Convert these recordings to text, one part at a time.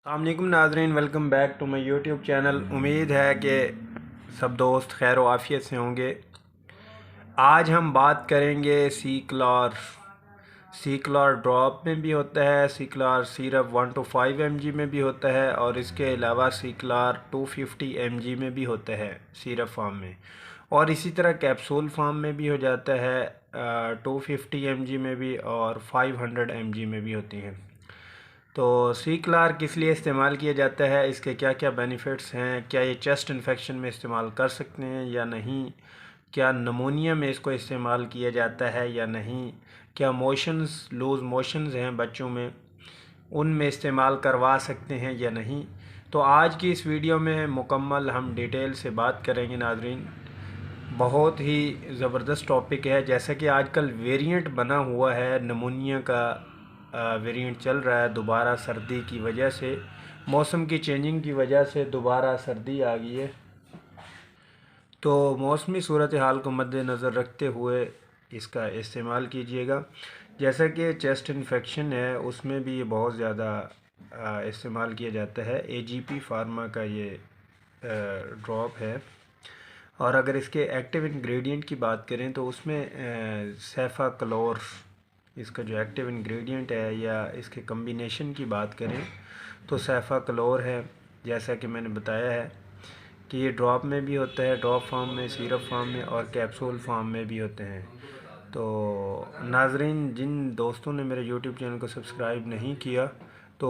अस्सलाम वालेकुम नाज़रीन, welcome back to my YouTube channel. उम्मीद है कि सब दोस्त खैर व आफियत से होंगे। आज हम बात करेंगे सी क्लॉर ड्रॉप में भी होता है, सी क्लॉर सिरप 1 to 5 mg में भी होता है और इसके अलावा सी क्लॉर 250 mg में भी होता है सिरप फॉर्म में, और इसी तरह कैप्सूल फॉर्म में भी हो जाता है 250 mg में भी और 500 mg में भी होती हैं। तो सी क्लॉर किस लिए इस्तेमाल किया जाता है, इसके क्या क्या बेनिफिट्स हैं, क्या ये चेस्ट इन्फेक्शन में इस्तेमाल कर सकते हैं या नहीं, क्या नमोनिया में इसको इस्तेमाल किया जाता है या नहीं, क्या लूज़ मोशंस हैं बच्चों में उनमें इस्तेमाल करवा सकते हैं या नहीं। तो आज की इस वीडियो में मुकम्मल हम डिटेल से बात करेंगे नाज़रीन। बहुत ही ज़बरदस्त टॉपिक है। जैसा कि आजकल वेरिएंट बना हुआ है, नमूनिया का वेरिएंट चल रहा है। दोबारा सर्दी की वजह से, मौसम की चेंजिंग की वजह से दोबारा सर्दी आ गई है। तो मौसमी सूरत हाल को मद्देनज़र रखते हुए इसका इस्तेमाल कीजिएगा। जैसा कि चेस्ट इन्फेक्शन है उसमें भी ये बहुत ज़्यादा इस्तेमाल किया जाता है। AGP फार्मा का ये ड्रॉप है। और अगर इसके एक्टिव इंग्रेडिएंट की बात करें तो उसमें सेफाक्लोर इसका जो एक्टिव इंग्रेडिएंट है, या इसके कम्बिनेशन की बात करें तो सेफाक्लोर है। जैसा कि मैंने बताया है कि ये ड्रॉप में भी होता है, ड्रॉप फॉर्म में, सिरप फॉर्म में और कैप्सूल फॉर्म में भी होते हैं। तो नाज़रीन, जिन दोस्तों ने मेरे यूट्यूब चैनल को सब्सक्राइब नहीं किया तो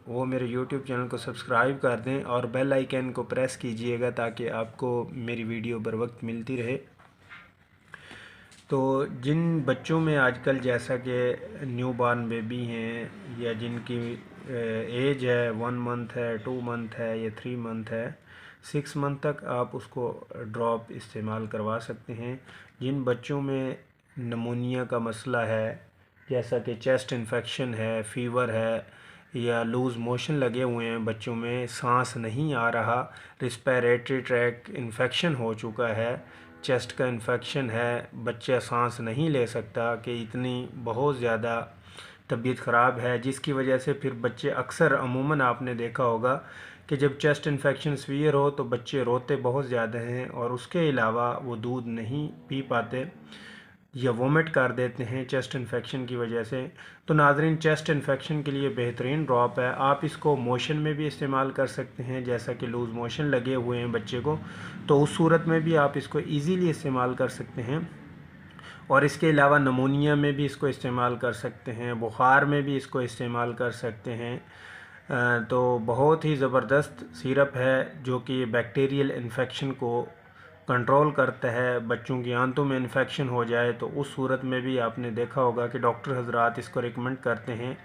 वो मेरे यूट्यूब चैनल को सब्सक्राइब कर दें और बेल आइकन को प्रेस कीजिएगा ताकि आपको मेरी वीडियो बर वक्त मिलती रहे। तो जिन बच्चों में आजकल जैसा कि न्यू बॉर्न बेबी हैं या जिनकी एज है 1 मंथ है, 2 मंथ है या 3 मंथ है, 6 मंथ तक आप उसको ड्रॉप इस्तेमाल करवा सकते हैं। जिन बच्चों में नमूनिया का मसला है, जैसा कि चेस्ट इन्फेक्शन है, फ़ीवर है या लूज़ मोशन लगे हुए हैं, बच्चों में सांस नहीं आ रहा, रिस्पिरेटरी ट्रैक इन्फेक्शन हो चुका है, चेस्ट का इन्फेक्शन है, बच्चा सांस नहीं ले सकता, कि इतनी बहुत ज़्यादा तबीयत ख़राब है, जिसकी वजह से फिर बच्चे अक्सर अमूमन आपने देखा होगा कि जब चेस्ट इन्फेक्शन सीवियर हो तो बच्चे रोते बहुत ज़्यादा हैं और उसके अलावा वो दूध नहीं पी पाते या वोमिट कर देते हैं चेस्ट इन्फेक्शन की वजह से। तो नाज़रीन, चेस्ट इन्फेक्शन के लिए बेहतरीन ड्रॉप है। आप इसको मोशन में भी इस्तेमाल कर सकते हैं, जैसा कि लूज़ मोशन लगे हुए हैं बच्चे को, तो उस सूरत में भी आप इसको इजीली इस्तेमाल कर सकते हैं। और इसके अलावा नमूनिया में भी इसको इस्तेमाल कर सकते हैं, बुखार में भी इसको इस्तेमाल कर सकते हैं। तो बहुत ही ज़बरदस्त सिरप है जो कि बैक्टीरियल इन्फेक्शन को कंट्रोल करता है। बच्चों की आंतों में इन्फेक्शन हो जाए तो उस सूरत में भी आपने देखा होगा कि डॉक्टर हजरात इसको रिकमेंड करते हैं।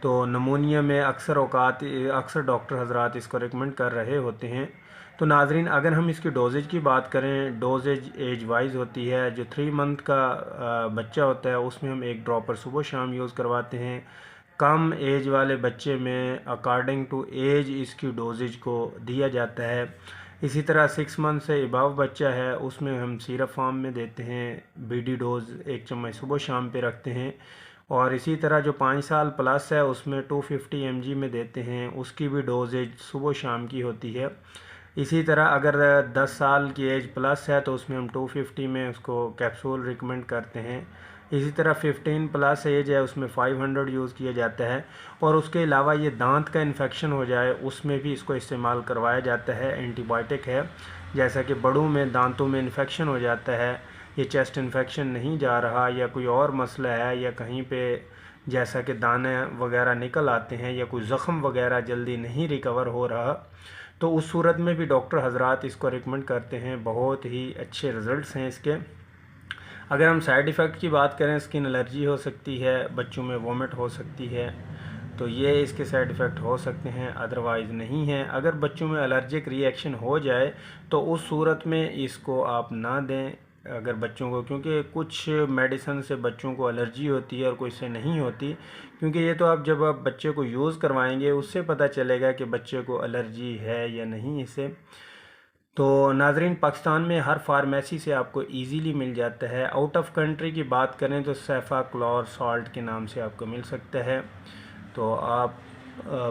तो नमूनिया में अक्सर डॉक्टर हजरात इसको रिकमेंड कर रहे होते हैं। तो नाज़रीन, अगर हम इसकी डोजेज की बात करें, डोजेज एज वाइज होती है। जो 3 मंथ का बच्चा होता है उसमें हम 1 ड्रॉपर सुबह शाम यूज़ करवाते हैं। कम एज वाले बच्चे में अकॉर्डिंग टू एज इसकी डोजेज को दिया जाता है। इसी तरह 6 मंथ से अबव बच्चा है उसमें हम सिरप फॉर्म में देते हैं, BD डोज 1 चम्मच सुबह शाम पे रखते हैं। और इसी तरह जो 5 साल प्लस है उसमें 250 mg में देते हैं, उसकी भी डोजेज सुबह शाम की होती है। इसी तरह अगर 10 साल की एज प्लस है तो उसमें हम 250 में उसको कैप्सूल रिकमेंड करते हैं। इसी तरह 15 प्लस एज है उसमें 500 यूज़ किया जाता है। और उसके अलावा ये दांत का इन्फेक्शन हो जाए उसमें भी इसको इस्तेमाल करवाया जाता है। एंटीबायोटिक है। जैसा कि बड़ों में दांतों में इन्फेक्शन हो जाता है, ये चेस्ट इन्फेक्शन नहीं जा रहा या कोई और मसला है या कहीं पे जैसा कि दाने वगैरह निकल आते हैं या कोई ज़ख़म वगैरह जल्दी नहीं रिकवर हो रहा, तो उस सूरत में भी डॉक्टर हजरात इसको रिकमेंड करते हैं। बहुत ही अच्छे रिज़ल्ट्स हैं इसके। अगर हम साइड इफ़ेक्ट की बात करें, स्किन एलर्जी हो सकती है, बच्चों में वोमिट हो सकती है, तो ये इसके साइड इफ़ेक्ट हो सकते हैं, अदरवाइज़ नहीं हैं। अगर बच्चों में एलर्जिक रिएक्शन हो जाए तो उस सूरत में इसको आप ना दें अगर बच्चों को, क्योंकि कुछ मेडिसिन से बच्चों को एलर्जी होती है और कोई से नहीं होती। क्योंकि ये तो आप जब आप बच्चे को यूज़ करवाएंगे उससे पता चलेगा कि बच्चे को एलर्जी है या नहीं इससे। तो नाज़रीन, पाकिस्तान में हर फार्मेसी से आपको इजीली मिल जाता है। आउट ऑफ कंट्री की बात करें तो सेफाक्लोर साल्ट के नाम से आपको मिल सकता है। तो आप